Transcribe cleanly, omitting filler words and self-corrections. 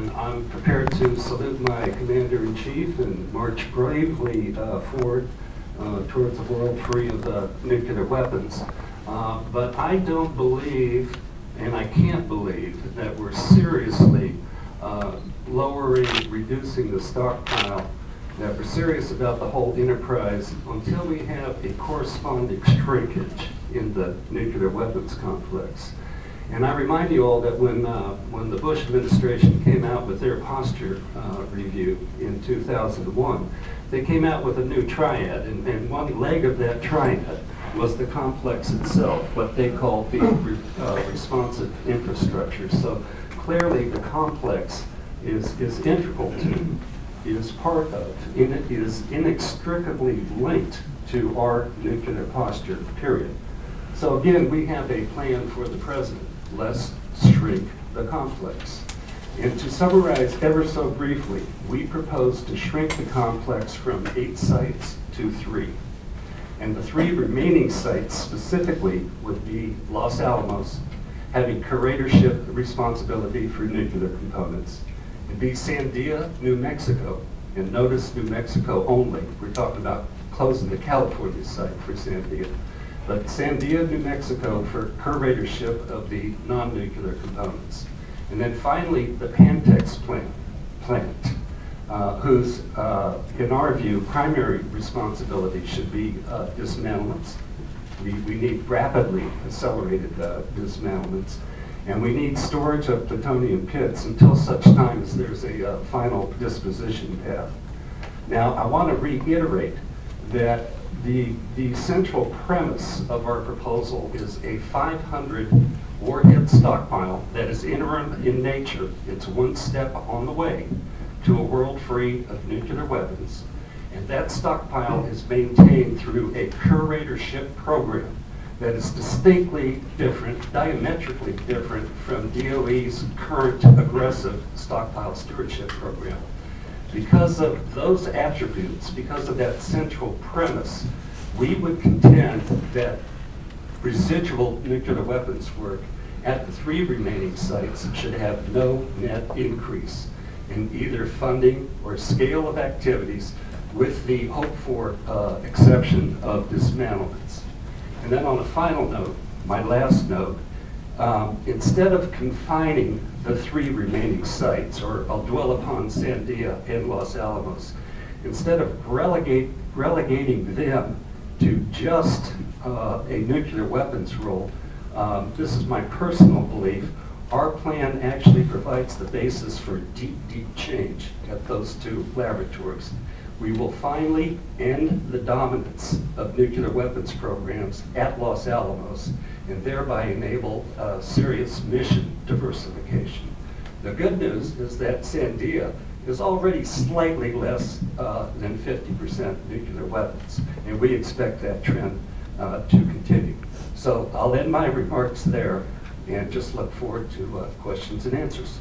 and I'm prepared to salute my Commander-in-Chief and march bravely forward towards a world free of nuclear weapons. But I don't believe, and I can't believe, that we're seriously reducing the stockpile, that we're serious about the whole enterprise until we have a corresponding shrinkage in the nuclear weapons complex. And I remind you all that when the Bush administration came out with their posture review in 2001, they came out with a new triad, and one leg of that triad was the complex itself, what they called the responsive infrastructure. So clearly the complex is integral to, is part of, and it is inextricably linked to our nuclear posture, period. So again, we have a plan for the president. Let's shrink the complex. And to summarize ever so briefly, we propose to shrink the complex from 8 sites to 3. And the 3 remaining sites specifically would be Los Alamos, having curatorship responsibility for nuclear components. It'd be Sandia, New Mexico, and notice New Mexico only. We're talking about closing the California site for Sandia. But Sandia, New Mexico for curatorship of the non-nuclear components. And then finally, the Pantex plant, whose, in our view, primary responsibility should be dismantlements. We need rapidly accelerated dismantlements. And we need storage of plutonium pits until such time as there's a final disposition path. Now, I want to reiterate that the central premise of our proposal is a 500 warhead stockpile that is interim in nature. It's one step on the way to a world free of nuclear weapons. And that stockpile is maintained through a curatorship program that is distinctly different, diametrically different from DOE's current aggressive stockpile stewardship program. Because of those attributes, because of that central premise, we would contend that residual nuclear weapons work at the 3 remaining sites should have no net increase in either funding or scale of activities, with the hoped-for exception of dismantlements. And then on a final note, my last note, instead of confining the 3 remaining sites, or I'll dwell upon Sandia and Los Alamos, instead of relegating them to just a nuclear weapons role, this is my personal belief, our plan actually provides the basis for deep, deep change at those 2 laboratories. We will finally end the dominance of nuclear weapons programs at Los Alamos and thereby enable serious mission diversification. The good news is that Sandia is already slightly less than 50% nuclear weapons, and we expect that trend to continue. So I'll end my remarks there and just look forward to questions and answers.